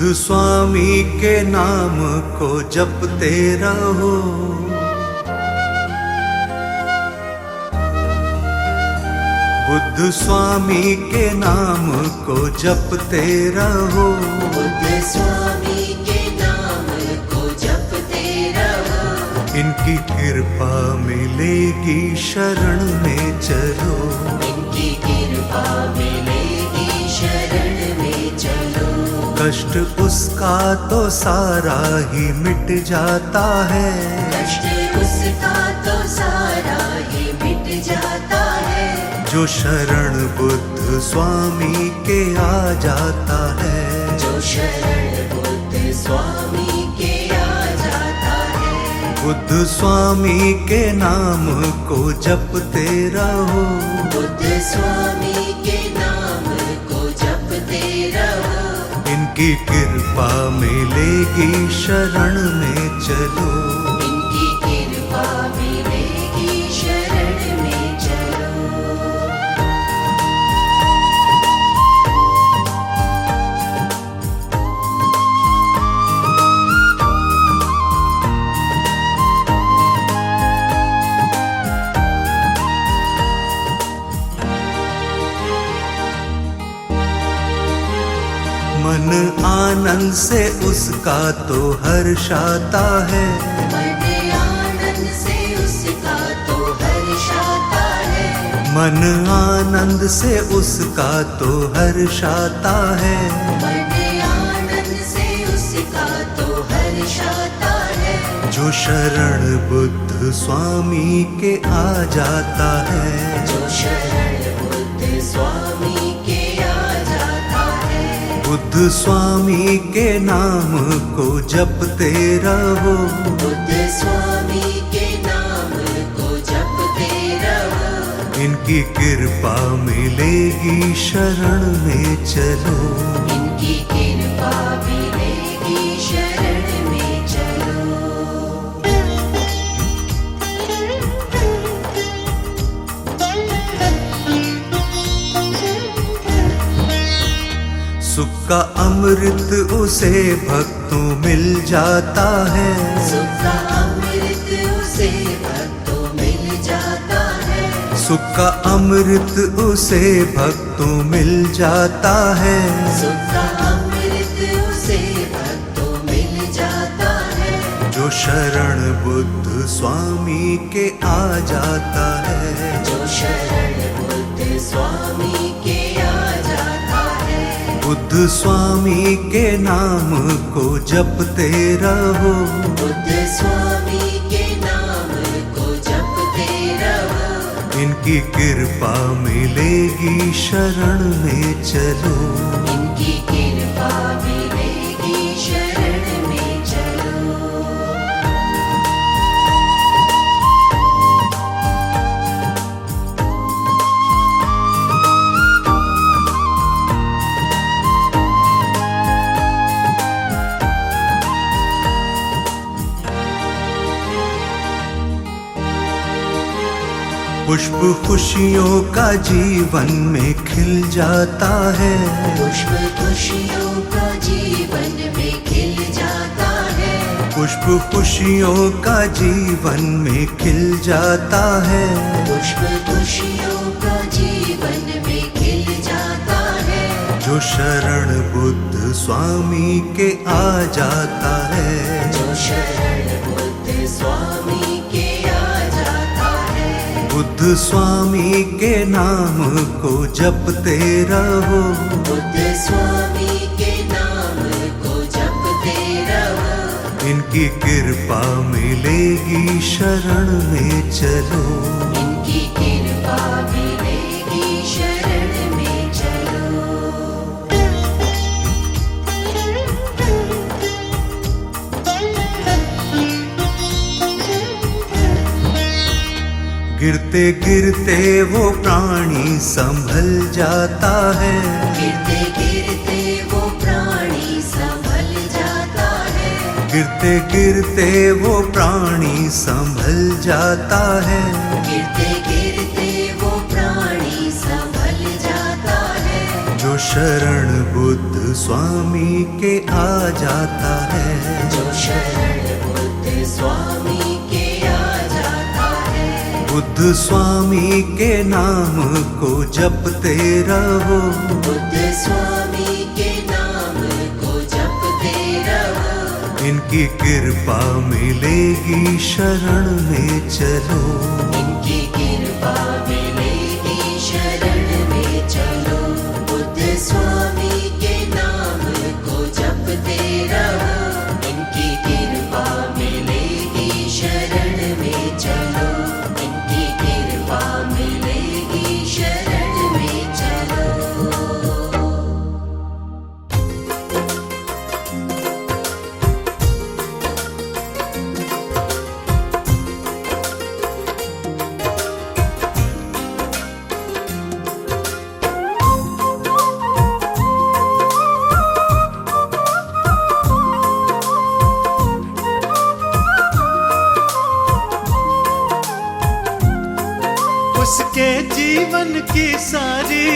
बुद्ध स्वामी के नाम को जपते रहो, बुद्ध स्वामी के नाम को जपते रहो, बुद्ध स्वामी के नाम को जपते रहो। इनकी कृपा मिलेगी शरण में चलो, इनकी कृपा मिलेगी शरण में चलो। कष्ट उसका तो सारा ही मिट जाता है, कष्ट उसका तो सारा ही मिट जाता है। जो शरण बुद्ध स्वामी के आ जाता है, जो शरण बुद्ध स्वामी के आ जाता है। बुद्ध स्वामी के नाम को जपते रहो, बुद्ध स्वामी के नाम को जपते रहो। इनकी कृपा मिलेगी शरण में चलो, इनकी कृपा मिलेगी शरण में चलो। मन आनंद से उसका तो हर्ष आता है, मन आनंद से उसका तो हर्ष आता है। मन आनंद से उसका तो हर्ष आता है। मन आनंद से उसका तो हर्ष आता है। जो शरण बुद्ध स्वामी के आ जाता है, जो शरण बुद्ध स्वामी के आ जाता है। बुद्ध स्वामी के नाम को जपते रहो, बुद्ध स्वामी के नाम को जपते रहो। इनकी कृपा मिलेगी शरण में चलो, इनकी कृपा मिलेगी शरण में चलो। सुख का अमृत उसे भक्तों मिल जाता है, सुख का अमृत उसे भक्तों मिल जाता है। सुख का अमृत उसे भक्तों मिल जाता है। सुख का अमृत उसे भक्तों मिल जाता है। जो शरण बुद्ध स्वामी के आ जाता है, जो शरण बुद्ध स्वामी के आ जाता है। बुद्ध स्वामी के नाम को जपते रहो, बुद्ध स्वामी के नाम को जपते रहो। इनकी कृपा मिलेगी शरण में चलो, इनकी कृपा मिलेगी शरण में चलो। पुष्प खुशियों का जीवन में खिल जाता है, पुष्प खुशियों का जीवन में खिल जाता है। पुष्प खुशियों का जीवन में खिल जाता है। पुष्प खुशियों का जीवन में खिल जाता है। जो शरण बुद्ध स्वामी के आ जाता है, जो शरण बुद्ध स्वामी के आ जाता है। बुद्ध स्वामी के नाम को जपते रहो, बुद्ध स्वामी के नाम को जपते रहो। इनकी कृपा मिलेगी शरण में चलो, इनकी कृपा मिलेगी शरण में चलो। गिरते गिरते वो प्राणी संभल जाता है, गिरते गिरते वो प्राणी संभल जाता है। गिरते गिरते वो प्राणी संभल जाता है। गिरते गिरते वो प्राणी संभल जाता है। जो शरण बुद्ध बुद्ध स्वामी के आ जाता है। जो शरण बुद्ध स्वामी के आ जाता है। बुद्ध स्वामी के नाम को जपते रहो। बुद्ध स्वामी के नाम को जपते रहो। इनकी कृपा मिलेगी शरण में चलो। इनकी कृपा मिलेगी शरण में चलो। बुद्ध स्वामी के नाम को जपते रहो। इनकी कृपा मिलेगी शरण में चलो। इनकी कृपा मिलेगी शरण में चलो। उसके जीवन की सारी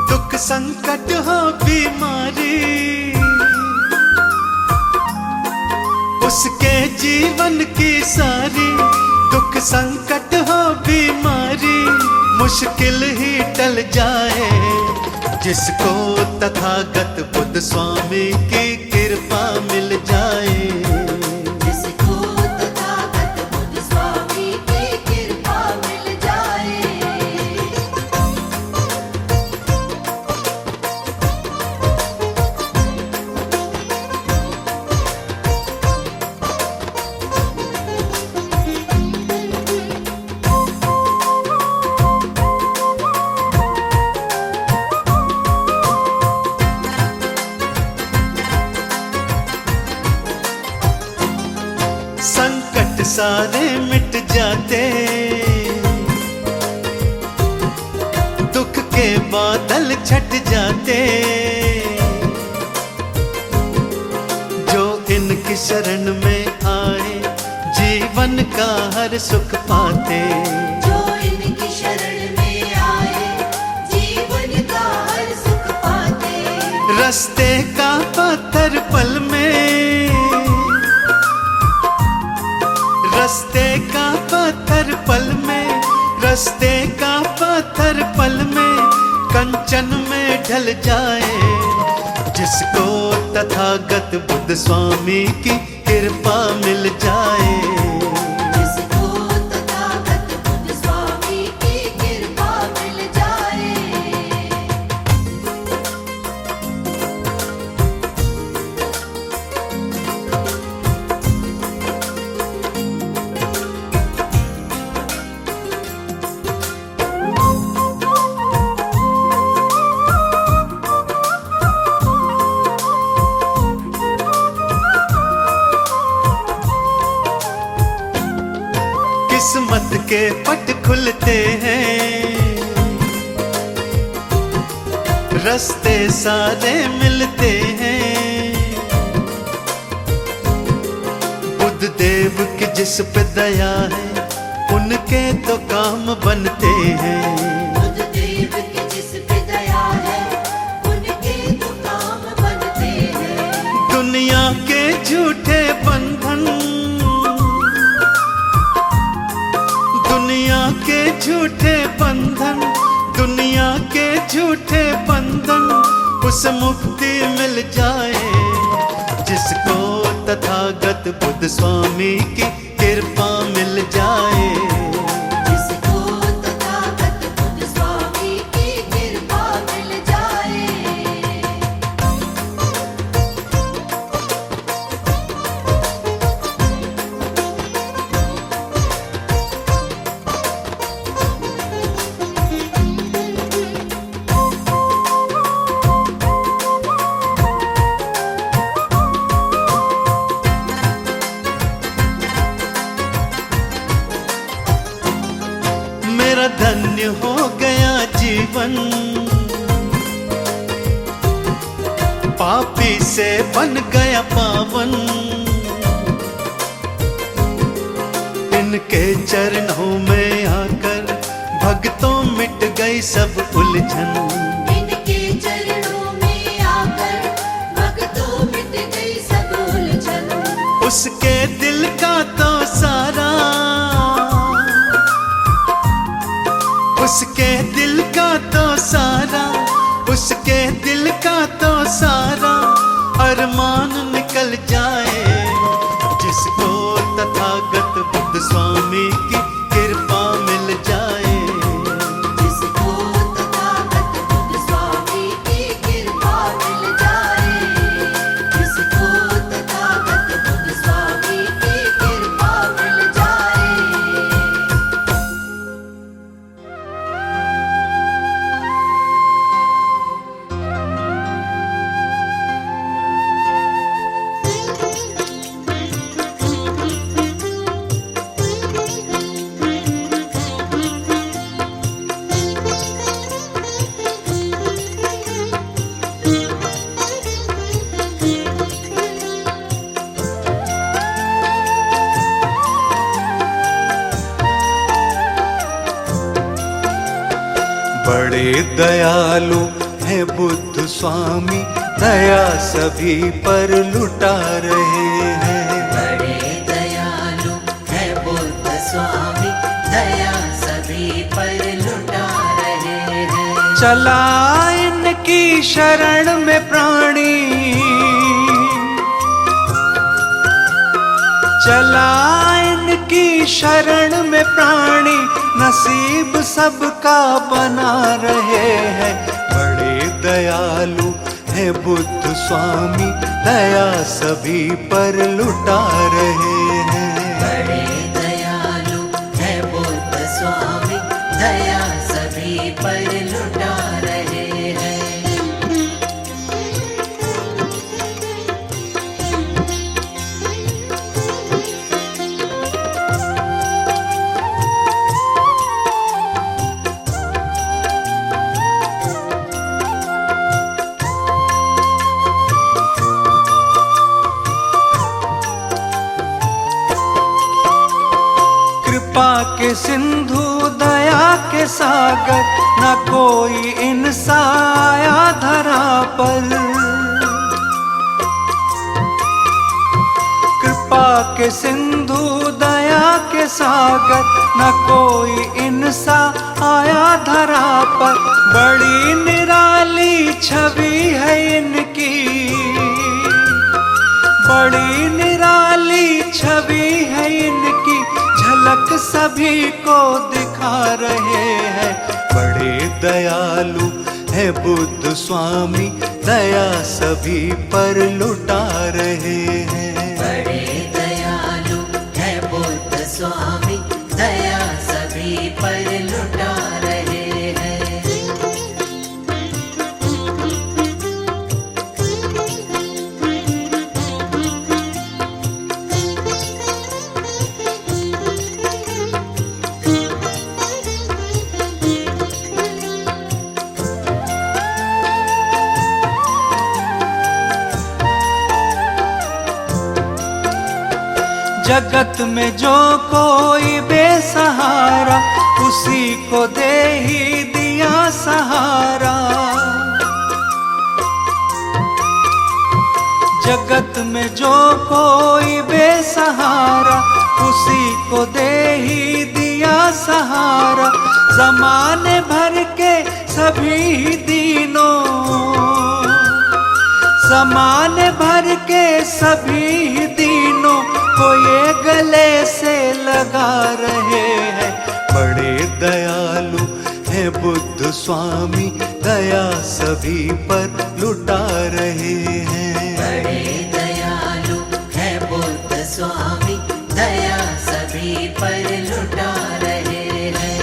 दुख संकट हो बीमारी। उसके जीवन की सारी दुख संकट हो बीमारी। मुश्किल ही टल जाए जिसको तथागत बुद्ध स्वामी की कृपा मिल जाए। संकट सारे मिट जाते, दुख के बादल छट जाते। जो इनकी शरण में आए जीवन का हर सुख पाते। जो इनकी शरण में आए जीवन का हर सुख पाते। रास्ते का पत्थर पल में, रास्ते का पत्थर पल में, रास्ते का पत्थर पल में कंचन में ढल जाए। जिसको तथागत बुद्ध स्वामी की कृपा मिल जाए। जिसको तथागत बुद्ध स्वामी की कृपा मिल जाए। किस्मत के पट खुलते हैं, रास्ते सारे मिलते हैं। बुद्ध देव की जिस पे दया है उनके तो काम बनते हैं। बुद्ध देव की जिस पे दया है उनके तो काम बनते हैं। दुनिया के झूठे बंधन, दुनिया के झूठे बंधन, दुनिया के झूठे बंधन उसे मुक्ति मिल जाए। जिसको तथागत बुद्ध स्वामी की कृपा मिल जाए। जिसको तथागत बुद्ध स्वामी की कृपा मिल जाए। मेरा धन्य हो गया जीवन, पापी से बन गया पावन। इनके चरणों में आकर भक्तों मिट गई सब उलझन, इनके चरणों में आकर भक्तों मिट गई सब उलझन। उसके दिल का तो सारा, उसके दिल का तो सारा, उसके दिल का तो सारा अरमान निकल जाए। जिसको तथागत बुद्ध स्वामी की कृपा मिल जाए, जिसको तथागत बुद्ध स्वामी की कृपा मिल जाए, जिसको तथागत बुद्ध स्वामी की कृपा मिल जाए। बड़े दयालु है बुद्ध स्वामी, दया सभी पर लुटा रहे हैं। बड़े दयालु है बुद्ध स्वामी, दया सभी पर लुटा रहे हैं। चला इनकी शरण में प्राणी, चला इनकी शरण में प्राणी, नसीब सबका बना रहे हैं। बड़े दयालु है बुद्ध स्वामी, दया सभी पर लुटा रहे हैं। बड़े दयालु है बुद्ध स्वामी, दया सभी पर लुटा रहे हैं। कृपा के सिंधु दया के सागर, न कोई इनसा आया धरा पर। कृपा के सिंधु दया के सागर, न कोई इनसा आया धरा पर। बड़ी निराली छवि है इनकी, बड़ी निराली छवि है इनकी, झलक सभी को दिखा रहे हैं। बड़े दयालु है बुद्ध स्वामी, दया सभी पर लुटा रहे हैं। बड़े दयालु है बुद्ध स्वामी, दया सभी पर लुटा रहे हैं। जगत में जो कोई बेसहारा, उसी को दे ही दिया सहारा। जगत में जो कोई बेसहारा, उसी को दे ही दिया सहारा। जमाने भर के सभी दीनों, जमाने भर के सभी दीनों को ये गले से लगा रहे हैं। बड़े दयालु है बुद्ध स्वामी, दया सभी पर लुटा रहे हैं। बड़े दयालु है बुद्ध स्वामी, दया सभी पर लुटा रहे हैं।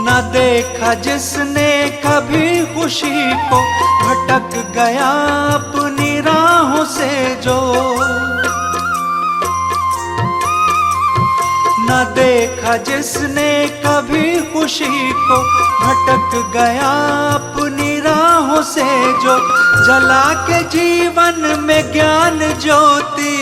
न देखा जिसने कभी खुशी को, भटक गया अपनी राहों से से जो न देखा जिसने कभी खुशी को, भटक गया अपनी राहों से जो, जला के जीवन में ज्ञान ज्योति,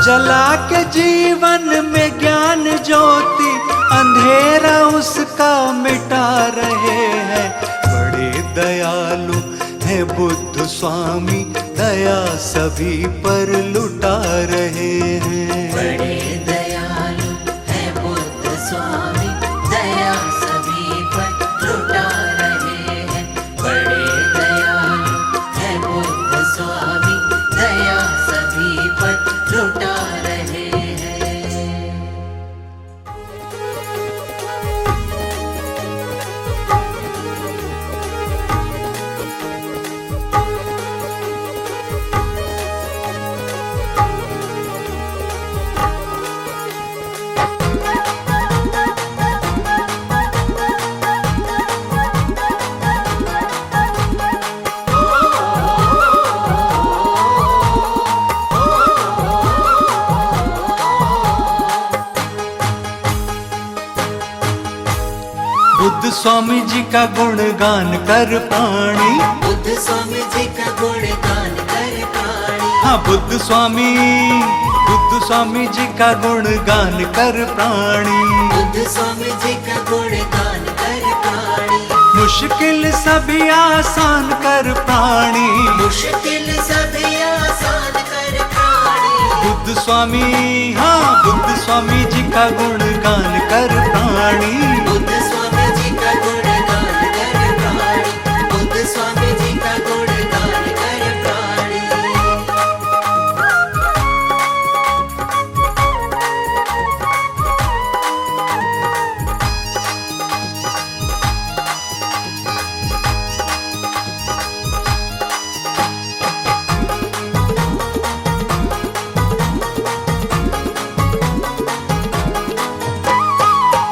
जला के जीवन में ज्ञान ज्योति, अंधेरा उसका मिटा रहे हैं। बड़े दयालु है बुद्ध स्वामी, दया सभी पर लुटा रहे हैं। बड़े दयालु है बुद्ध स्वामी, दया सभी पर लुटा रहे हैं। बड़े दयालु है बुद्ध स्वामी, दया सभी पर लुटा रहे हैं। बुद्ध स्वामी जी का गुणगान कर प्राणी, बुद्ध स्वामी जी का गुणगान कर प्राणी। हाँ बुद्ध स्वामी जी का गुणगान कर प्राणी। बुद्ध स्वामी जी का गुणगान कर प्राणी। मुश्किल सभी आसान कर प्राणी, मुश्किल सभी आसान कर प्राणी। बुद्ध स्वामी, हाँ बुद्ध स्वामी जी का गुणगान कर प्राणी। बुद्ध स्वामी जी का गुणगान कर प्राणी। बुद्ध स्वामी जी का गुणगान कर प्राणी।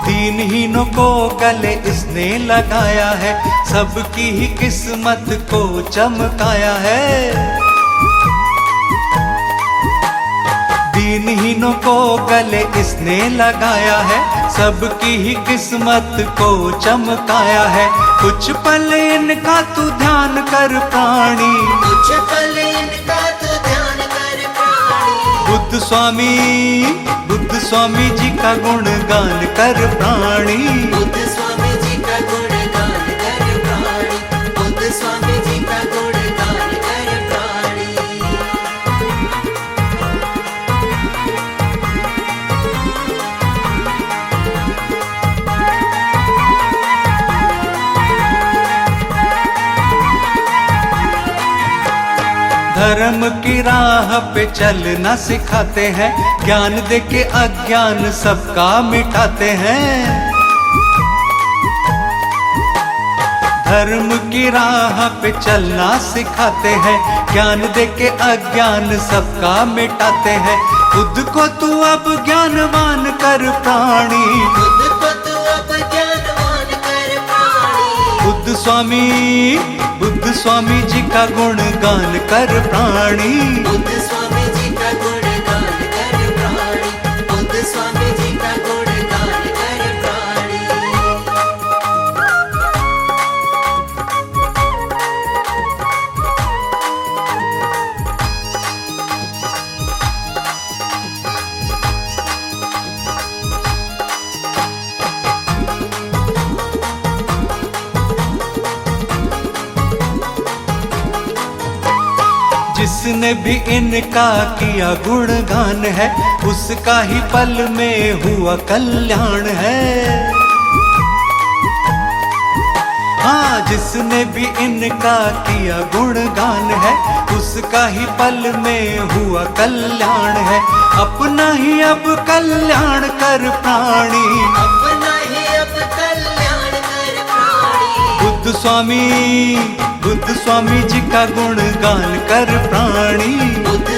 दीनहीनों को गले इसने लगाया है, सबकी ही किस्मत को चमकाया है। दीनहीनों को गले इसने लगाया है, सबकी ही किस्मत को चमकाया है। कुछ पल इनका तू ध्यान कर प्राणी, कुछ पल इनका तू ध्यान कर प्राणी। बुद्ध स्वामी जी का गुणगान कर प्राणी। बुद्ध स्वामी जी का गुणगान कर प्राणी। बुद्ध स्वामी जी का गुणगान कर प्राणी। धर्म की राह पे चलना सिखाते हैं, ज्ञान दे के अज्ञान सबका मिटाते हैं। धर्म की राह पे चलना सिखाते हैं, ज्ञान दे के अज्ञान सबका मिटाते हैं। खुद को तू अब ज्ञानवान कर प्राणी, खुद को तू अब ज्ञानवान कर प्राणी। बुद्ध स्वामी जी का गुणगान कर प्राणी। बुद्ध स्वामी जी का गुणगान कर प्राणी। बुद्ध स्वामी जी का गुणगान कर प्राणी। जिसने भी इनका किया गुणगान है, उसका ही पल में हुआ कल्याण है। हाँ जिसने भी इनका किया गुणगान है, उसका ही पल में हुआ कल्याण है। अपना ही अब कल्याण कर प्राणी, अपना ही अब कल्याण कर प्राणी। बुद्ध स्वामी जी का गुणगान कर प्राणी। बुद्ध